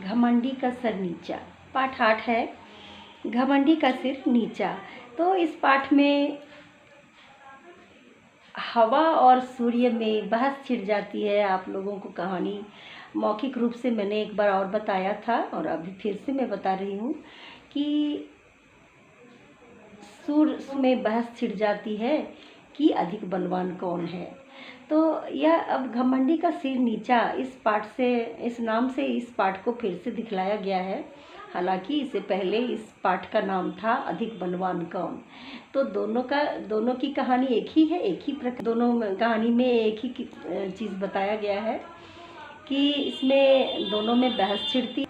घमंडी का सिर नीचा। पाठ 8 है घमंडी का सिर नीचा। तो इस पाठ में हवा और सूर्य में बहस छिड़ जाती है। आप लोगों को कहानी मौखिक रूप से मैंने एक बार और बताया था और अभी फिर से मैं बता रही हूँ कि सूर्य में बहस छिड़ जाती है कि अधिक बलवान कौन है। तो यह अब घमंडी का सिर नीचा इस पाठ से, इस नाम से इस पाठ को फिर से दिखलाया गया है। हालांकि इससे पहले इस पाठ का नाम था अधिक बलवान कौन। तो दोनों की कहानी एक ही है, एक ही प्रकार, दोनों कहानी में एक ही चीज़ बताया गया है कि इसमें दोनों में बहस छिड़ती,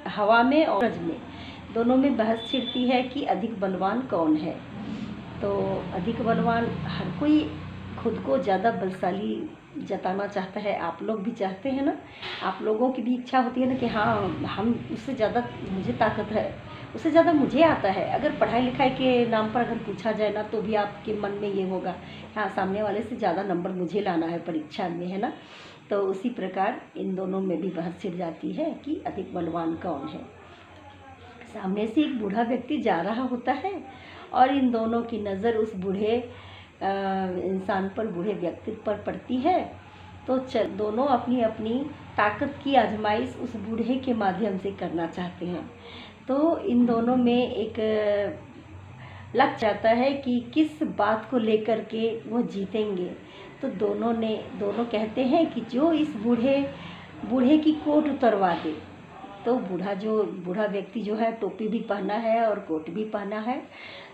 हवा में और सूरज में दोनों में बहस छिड़ती है कि अधिक बलवान कौन है। तो अधिक बलवान हर कोई खुद को ज़्यादा बलशाली जताना चाहता है। आप लोग भी चाहते हैं ना, आप लोगों की भी इच्छा होती है ना कि हाँ हम उससे ज़्यादा, मुझे ताकत है, उससे ज़्यादा मुझे आता है। अगर पढ़ाई लिखाई के नाम पर अगर पूछा जाए ना तो भी आपके मन में ये होगा हाँ सामने वाले से ज़्यादा नंबर मुझे लाना है परीक्षा में, है ना। तो उसी प्रकार इन दोनों में भी बहस छिड़ जाती है कि अधिक बलवान कौन है। सामने से एक बूढ़ा व्यक्ति जा रहा होता है और इन दोनों की नज़र उस बूढ़े इंसान पर, बूढ़े व्यक्ति पर पड़ती है। तो दोनों अपनी अपनी ताकत की आजमाइश उस बूढ़े के माध्यम से करना चाहते हैं। तो इन दोनों में एक लग जाता है कि किस बात को लेकर के वो जीतेंगे। तो दोनों कहते हैं कि जो इस बूढ़े की कोट उतरवा दे। तो बूढ़ा व्यक्ति जो है टोपी भी पहना है और कोट भी पहना है।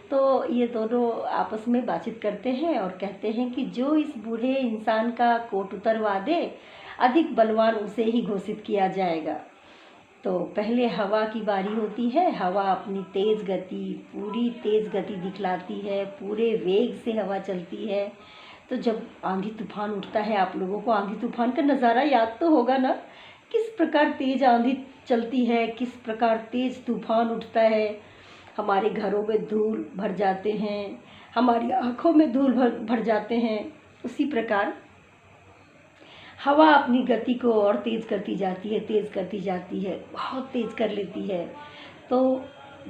तो ये दोनों आपस में बातचीत करते हैं और कहते हैं कि जो इस बूढ़े इंसान का कोट उतरवा दे अधिक बलवान उसे ही घोषित किया जाएगा। तो पहले हवा की बारी होती है। हवा अपनी पूरी तेज़ गति दिखलाती है, पूरे वेग से हवा चलती है। तो जब आंधी तूफान उठता है, आप लोगों को आंधी तूफान का नज़ारा याद तो होगा ना, किस प्रकार तेज़ आंधी चलती है, किस प्रकार तेज़ तूफान उठता है। हमारे घरों में धूल भर जाते हैं, हमारी आँखों में धूल भर जाते हैं। उसी प्रकार हवा अपनी गति को और तेज़ करती जाती है, बहुत तेज़ कर लेती है। तो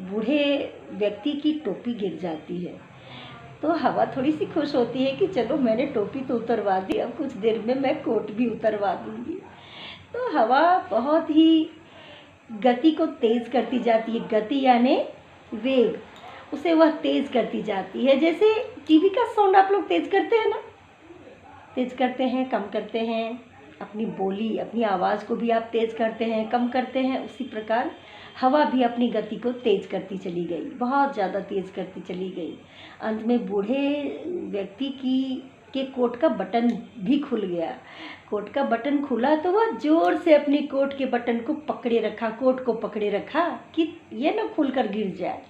बूढ़े व्यक्ति की टोपी गिर जाती है। तो हवा थोड़ी सी खुश होती है कि चलो मैंने टोपी तो उतरवा दी, अब कुछ देर में मैं कोट भी उतरवा दूँगी। तो हवा बहुत ही गति को तेज़ करती जाती है, गति यानी वेग, उसे वह तेज़ करती जाती है। जैसे टीवी का साउंड आप लोग तेज़ करते हैं ना, तेज़ करते हैं, कम करते हैं, अपनी बोली, अपनी आवाज़ को भी आप तेज़ करते हैं, कम करते हैं। उसी प्रकार हवा भी अपनी गति को तेज़ करती चली गई, बहुत ज़्यादा तेज़ करती चली गई। अंत में बूढ़े व्यक्ति के कोट का बटन भी खुल गया। कोट का बटन खुला तो वह जोर से अपनी कोट के बटन को पकड़े रखा, कोट को पकड़े रखा कि ये न खुलकर गिर जाए।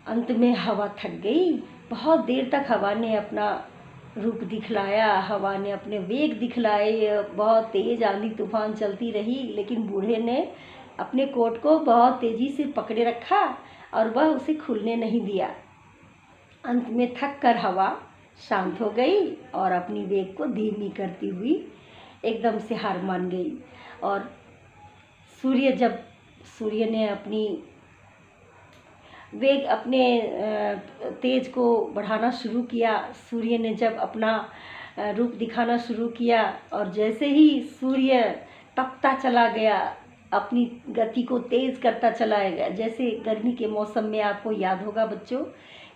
अंत में हवा थक गई। बहुत देर तक हवा ने अपना रूप दिखलाया, हवा ने अपने वेग दिखलाए, बहुत तेज़ आंधी तूफान चलती रही, लेकिन बूढ़े ने अपने कोट को बहुत तेज़ी से पकड़े रखा और वह उसे खुलने नहीं दिया। अंत में थक कर हवा शांत हो गई और अपनी वेग को धीमी करती हुई एकदम से हार मान गई। और सूर्य ने अपनी वेग, अपने तेज को बढ़ाना शुरू किया। सूर्य ने जब अपना रूप दिखाना शुरू किया और जैसे ही सूर्य तपता चला गया, अपनी गति को तेज़ करता चला गया। जैसे गर्मी के मौसम में आपको याद होगा बच्चों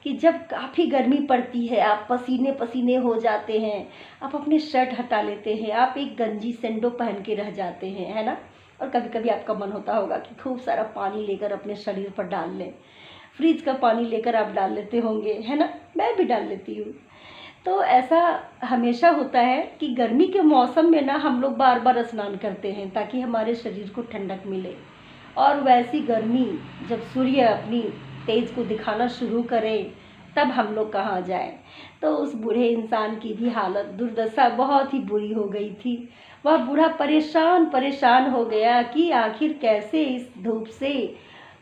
कि जब काफ़ी गर्मी पड़ती है, आप पसीने पसीने हो जाते हैं, आप अपने शर्ट हटा लेते हैं, आप एक गंजी सेंडो पहन के रह जाते हैं, है ना। और कभी कभी आपका मन होता होगा कि खूब सारा पानी लेकर अपने शरीर पर डाल लें। फ्रिज का पानी लेकर आप डाल लेते होंगे, है ना, मैं भी डाल लेती हूँ। तो ऐसा हमेशा होता है कि गर्मी के मौसम में ना हम लोग बार बार स्नान करते हैं ताकि हमारे शरीर को ठंडक मिले। और वैसी गर्मी जब सूर्य अपनी तेज को दिखाना शुरू करे तब हम लोग कहाँ जाएं। तो उस बूढ़े इंसान की भी हालत, दुर्दशा बहुत ही बुरी हो गई थी। वह बूढ़ा परेशान हो गया कि आखिर कैसे इस धूप से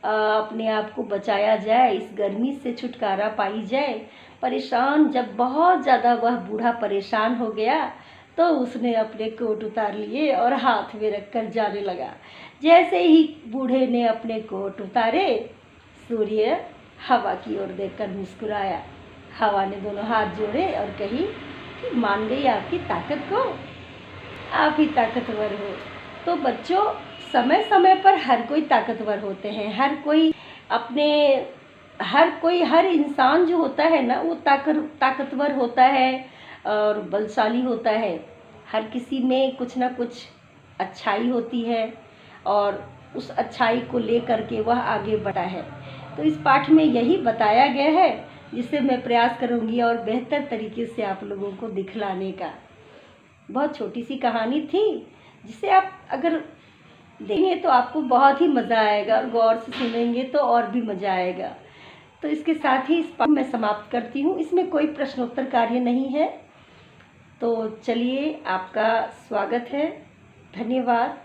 अपने आप को बचाया जाए, इस गर्मी से छुटकारा पाई जाए। जब बहुत ज़्यादा वह बूढ़ा परेशान हो गया तो उसने अपने कोट उतार लिए और हाथ में रखकर जाने लगा। जैसे ही बूढ़े ने अपने कोट उतारे, सूर्य हवा की ओर देखकर मुस्कुराया। हवा ने दोनों हाथ जोड़े और कही कि मान गई आपकी ताकत को, आप ही ताकतवर हो। तो बच्चों, समय समय पर हर कोई ताकतवर होते हैं। हर इंसान जो होता है ना, वो ताकतवर होता है और बलशाली होता है। हर किसी में कुछ ना कुछ अच्छाई होती है और उस अच्छाई को लेकर के वह आगे बढ़ा है। तो इस पाठ में यही बताया गया है, जिससे मैं प्रयास करूंगी और बेहतर तरीके से आप लोगों को दिखलाने का। बहुत छोटी सी कहानी थी, जिसे आप अगर देखेंगे तो आपको बहुत ही मज़ा आएगा और गौर से सुनेंगे तो और भी मज़ा आएगा। तो इसके साथ ही इस पाठ मैं समाप्त करती हूँ। इसमें कोई प्रश्नोत्तर कार्य नहीं है। तो चलिए, आपका स्वागत है। धन्यवाद।